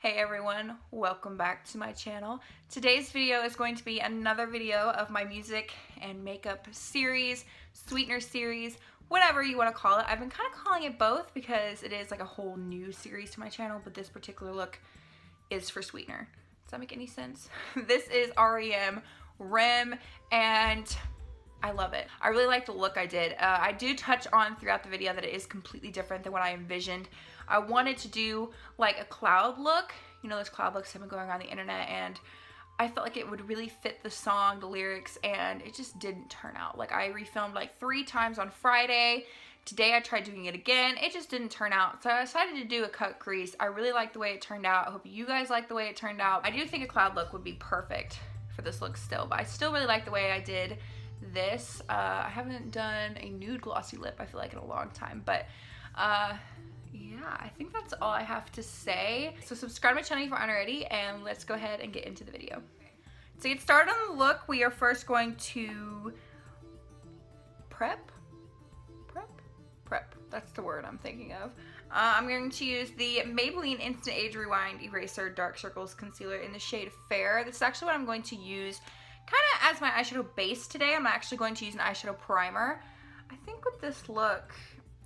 Hey everyone, welcome back to my channel. Today's video is going to be another video of my music and makeup series, sweetener series, whatever you want to call it. I've been kind of calling it both because it is like a whole new series to my channel, but this particular look is for sweetener. Does that make any sense? This is R.E.M, R.E.M, and I love it. I really like the look I did. I do touch on throughout the video that it is completely different than what I envisioned. I wanted to do like a cloud look. You know, those cloud looks have been going on the internet, and I felt like it would really fit the song, the lyrics, and it just didn't turn out. Like, I refilmed like 3 times on Friday. Today I tried doing it again. It just didn't turn out. So I decided to do a cut crease. I really like the way it turned out. I hope you guys like the way it turned out. I do think a cloud look would be perfect for this look still, but I still really like the way I did this. I haven't done a nude glossy lip, I feel like, in a long time, but yeah, I think that's all I have to say. So subscribe to my channel if you aren't already, and let's go ahead and get into the video. To get started on the look, we are first going to prep. That's the word I'm thinking of. I'm going to use the Maybelline Instant Age Rewind Eraser Dark Circles Concealer in the shade Fair. This is actually what I'm going to use kind of as my eyeshadow base today. I'm actually going to use an eyeshadow primer. I think with this look,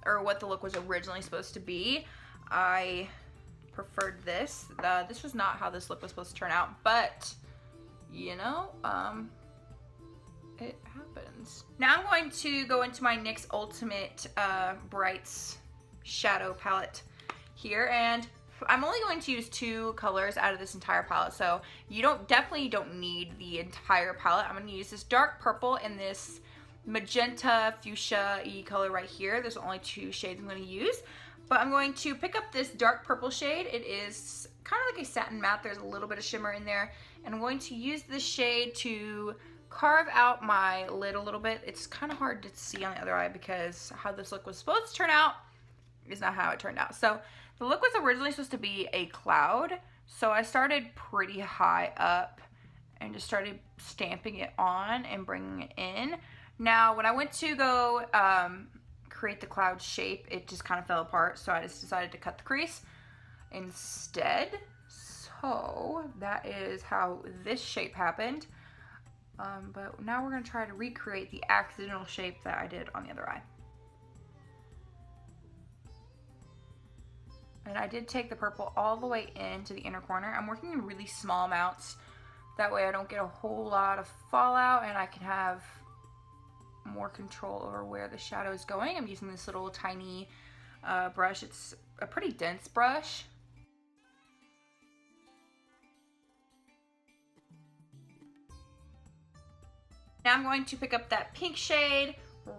or what the look was originally supposed to be, I preferred this. This was not how this look was supposed to turn out, but you know, it happens. Now I'm going to go into my NYX Ultimate Brights shadow palette here, and I'm only going to use 2 colors out of this entire palette, so you definitely don't need the entire palette. I'm going to use this dark purple and this magenta fuchsia-y color right here. There's only 2 shades I'm going to use, but I'm going to pick up this dark purple shade. It is kind of like a satin matte. There's a little bit of shimmer in there, and I'm going to use this shade to carve out my lid a little bit. It's kind of hard to see on the other eye because how this look was supposed to turn out is not how it turned out. So the look was originally supposed to be a cloud, so I started pretty high up and just started stamping it on and bringing it in. Now, when I went to go create the cloud shape, it just kind of fell apart, so I just decided to cut the crease instead. So that is how this shape happened. But now we're going to try to recreate the accidental shape that I did on the other eye. And I did take the purple all the way into the inner corner. I'm working in really small amounts. That way I don't get a whole lot of fallout and I can have more control over where the shadow is going. I'm using this little tiny brush. It's a pretty dense brush. Now I'm going to pick up that pink shade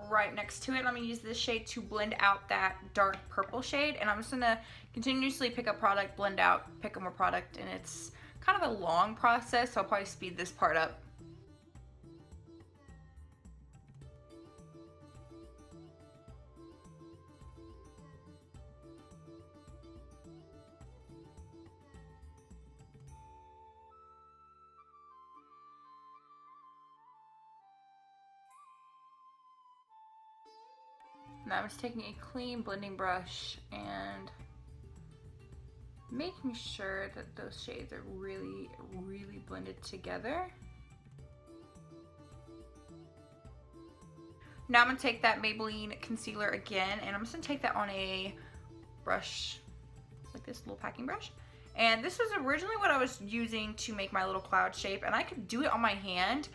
right next to it. I'm going to use this shade to blend out that dark purple shade, and I'm just going to continuously pick up product, blend out, pick up more product, and it's kind of a long process, so I'll probably speed this part up. Now I'm just taking a clean blending brush and making sure that those shades are really, really blended together. Now I'm going to take that Maybelline concealer again, and I'm just going to take that on a brush, like this little packing brush. And this was originally what I was using to make my little cloud shape, and I could do it on my hand,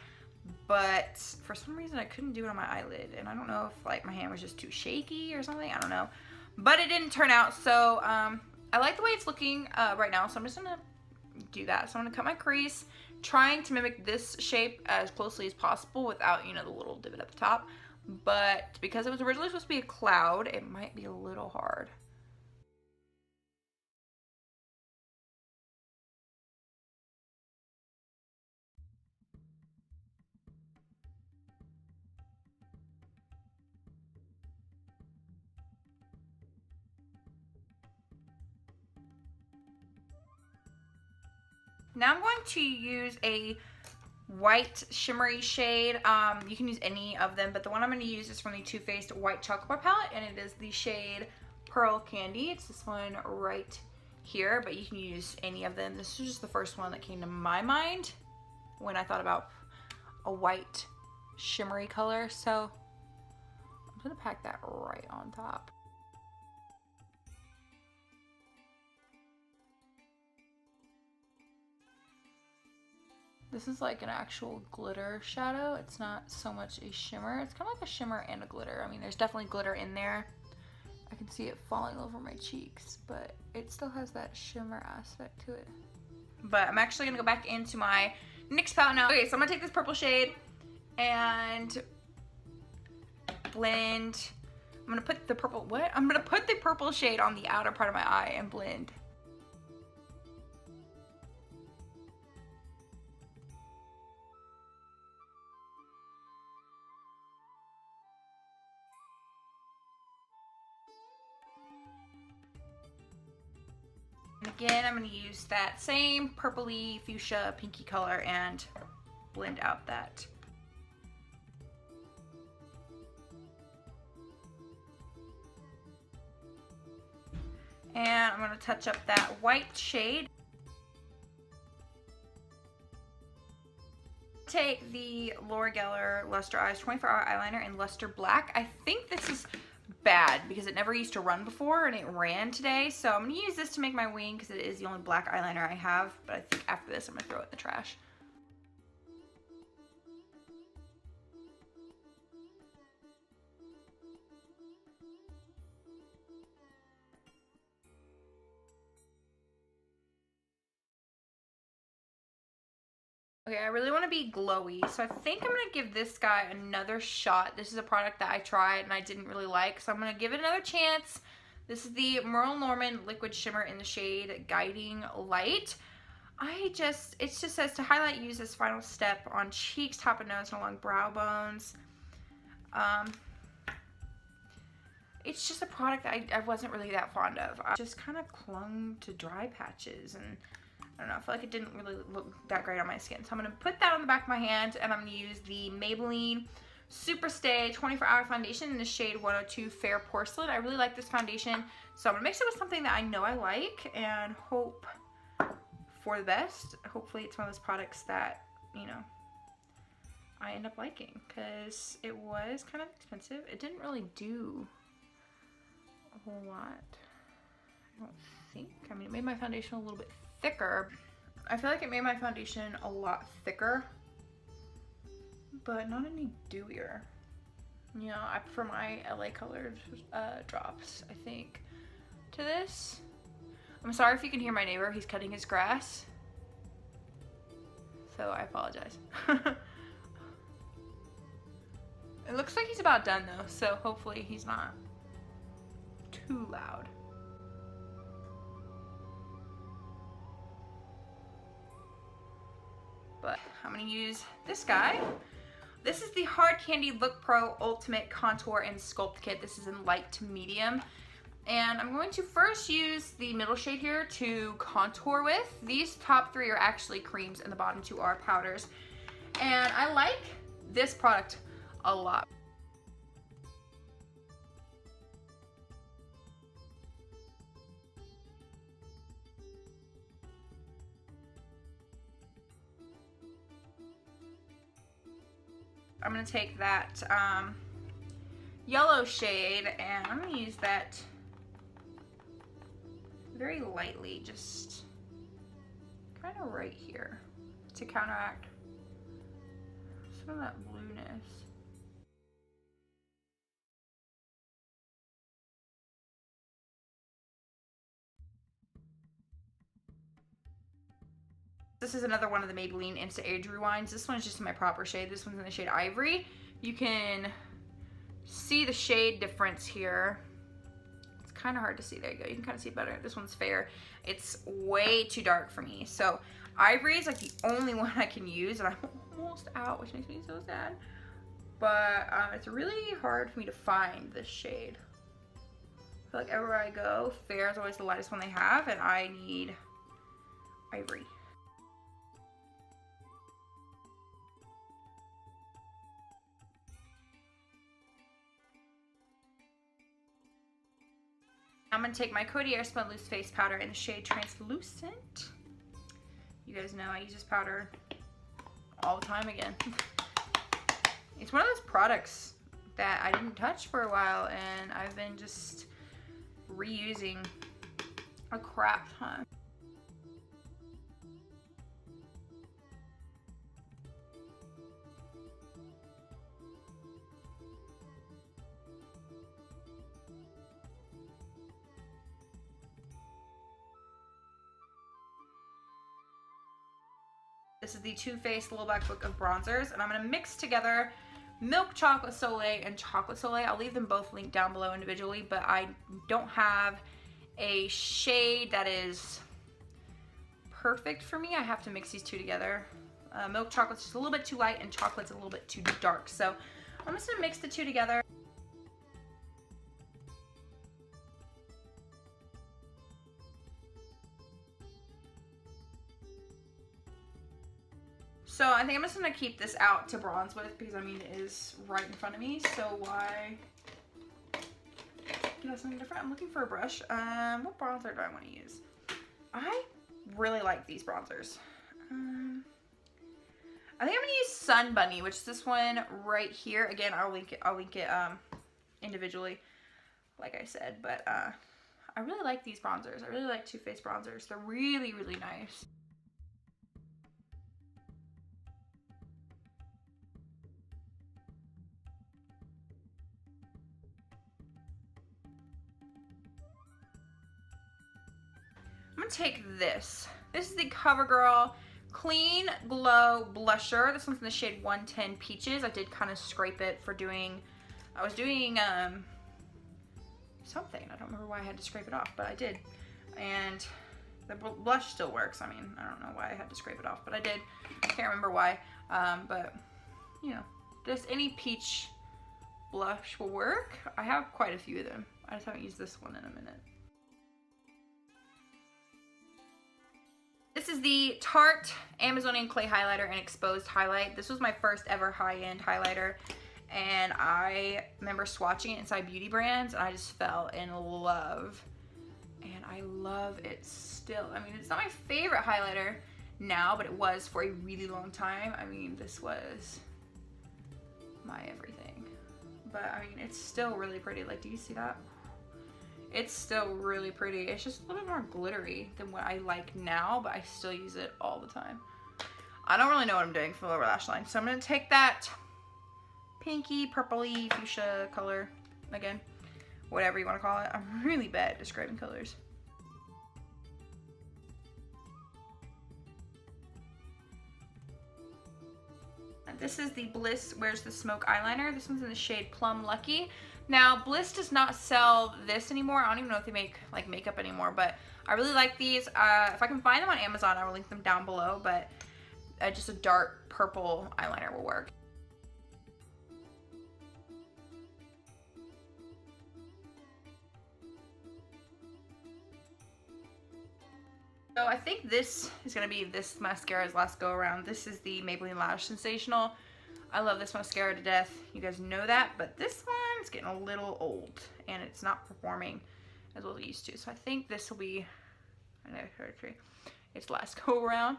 but for some reason I couldn't do it on my eyelid, and I don't know if like my hand was just too shaky or something, I don't know, but it didn't turn out. So I like the way it's looking right now, so I'm just gonna do that. So I'm gonna cut my crease, trying to mimic this shape as closely as possible without, you know, the little divot at the top, but because it was originally supposed to be a cloud, it might be a little hard. Now I'm going to use a white shimmery shade. You can use any of them, but the one I'm going to use is from the Too Faced White Chocolate Bar palette, and it is the shade Pearl Candy. It's this one right here, but you can use any of them. This is just the first one that came to my mind when I thought about a white shimmery color. So I'm gonna pack that right on top. This is like an actual glitter shadow. It's not so much a shimmer. It's kind of like a shimmer and a glitter. I mean, there's definitely glitter in there. I can see it falling over my cheeks, but it still has that shimmer aspect to it. But I'm actually gonna go back into my NYX palette now. Okay, so I'm gonna take this purple shade and blend. I'm gonna put the purple, what? I'm gonna put the purple shade on the outer part of my eye and blend. And again, I'm going to use that same purpley fuchsia pinky color and blend out that. And I'm going to touch up that white shade. Take the Laura Geller Luster Eyes 24-hour eyeliner in Luster Black. I think this is bad because it never used to run before and it ran today, so I'm gonna use this to make my wing because it is the only black eyeliner I have, but I think after this I'm gonna throw it in the trash. Okay, I really want to be glowy, so I think I'm going to give this guy another shot. This is a product that I tried and I didn't really like, so I'm going to give it another chance. This is the Merle Norman Liquid Shimmer in the shade Guiding Light. It just says to highlight, use this final step on cheeks, top of nose, and along brow bones. It's just a product that I wasn't really that fond of. I just kind of clung to dry patches and I don't know, I feel like it didn't really look that great on my skin. So I'm going to put that on the back of my hand and I'm going to use the Maybelline Super Stay 24-hour foundation in the shade 102 Fair Porcelain. I really like this foundation, so I'm going to mix it with something that I know I like and hope for the best. Hopefully it's one of those products that, you know, I end up liking because it was kind of expensive. It didn't really do a whole lot, I don't think. I mean, it made my foundation a little bit thicker. I feel like it made my foundation a lot thicker, but not any dewier. You know, I prefer my LA colored drops, I think, to this. I'm sorry if you can hear my neighbor, he's cutting his grass, so I apologize. It looks like he's about done though, so hopefully he's not too loud. But I'm going to use this guy. This is the Hard Candy Look Pro Ultimate Contour and Sculpt Kit. This is in light to medium. And I'm going to first use the middle shade here to contour with. These top three are actually creams and the bottom two are powders. And I like this product a lot. I'm going to take that yellow shade and I'm going to use that very lightly, just kind of right here to counteract some of that blueness. This is another one of the Maybelline Insta Age Rewinds. This one is just in my proper shade. This one's in the shade Ivory. You can see the shade difference here. It's kind of hard to see. There you go. You can kind of see it better. This one's fair. It's way too dark for me. So Ivory is like the only one I can use, and I'm almost out, which makes me so sad. But it's really hard for me to find this shade. I feel like everywhere I go, fair is always the lightest one they have, and I need Ivory. I'm going to take my Coty Airspun Loose Face Powder in the shade Translucent. You guys know I use this powder all the time again. It's one of those products that I didn't touch for a while, and I've been just reusing a crap ton. This is the Too Faced Little Black Book of Bronzers, and I'm going to mix together Milk Chocolate Soleil and Chocolate Soleil. I'll leave them both linked down below individually, but I don't have a shade that is perfect for me. I have to mix these two together. Milk Chocolate's just a little bit too light, and Chocolate's a little bit too dark. So I'm just going to mix the two together. So I think I'm just going to keep this out to bronze with, because I mean it is right in front of me, so why do something different? I'm looking for a brush. What bronzer do I want to use? I really like these bronzers. I think I'm going to use Sun Bunny, which is this one right here. Again, I'll link it individually, like I said, but I really like these bronzers. I really like Too Faced bronzers. They're really, really nice. I'm gonna take this. This is the CoverGirl Clean Glow Blusher. This one's in the shade 110 Peaches. I did kind of scrape it for doing, I was doing something. I don't remember why I had to scrape it off, but I did. And the blush still works. I mean, I don't know why I had to scrape it off, but I did. I can't remember why. But, you know, just any peach blush will work. I have quite a few of them. I just haven't used this one in a minute. This is the Tarte Amazonian Clay Highlighter and Exposed Highlight. This was my first ever high-end highlighter, and I remember swatching it inside beauty brands, and I just fell in love. And I love it still. I mean, it's not my favorite highlighter now, but it was for a really long time. I mean, this was my everything. But, I mean, it's still really pretty. Like, do you see that? It's still really pretty. It's just a little bit more glittery than what I like now, but I still use it all the time. I don't really know what I'm doing for the lower lash line, so I'm going to take that pinky, purpley, fuchsia color, again, whatever you want to call it. I'm really bad at describing colors. And this is the Bliss Where's the Smoke eyeliner. This one's in the shade Plum Lucky. Now, Bliss does not sell this anymore. I don't even know if they make like makeup anymore, but I really like these. If I can find them on Amazon, I will link them down below, but just a dark purple eyeliner will work. So I think this is going to be this mascara's last go around. This is the Maybelline Lash Sensational. I love this mascara to death. You guys know that, but this one's getting a little old and it's not performing as well as it used to. So I think this will be, I know, its last go around.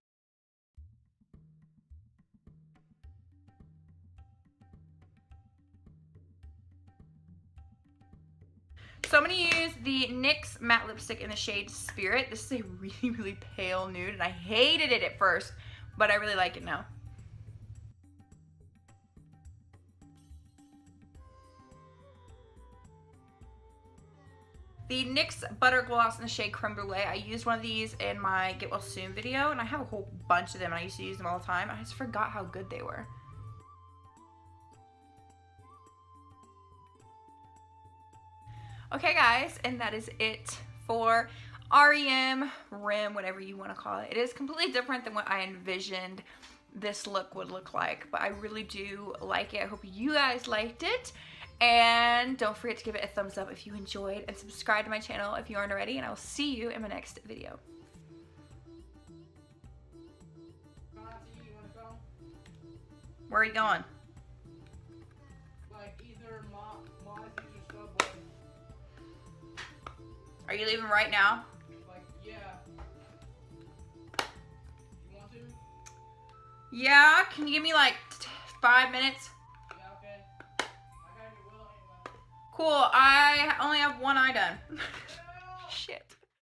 So I'm going to use the NYX matte lipstick in the shade Spirit. This is a really, really pale nude, and I hated it at first, but I really like it now. The NYX Butter Gloss in the shade Creme Brulee. I used one of these in my Get Well Soon video, and I have a whole bunch of them, and I used to use them all the time. I just forgot how good they were. Okay guys, and that is it for R.E.M, R.E.M, whatever you want to call it. It is completely different than what I envisioned this look would look like, but I really do like it. I hope you guys liked it, and don't forget to give it a thumbs up if you enjoyed, and subscribe to my channel if you aren't already, and I will see you in my next video. Where are you going? Like either Mozzie or Subway. Are you leaving right now? Like, yeah. You want to? Yeah, can you give me like 5 minutes? Yeah, okay. I got your will anyway. Cool, I only have one eye done.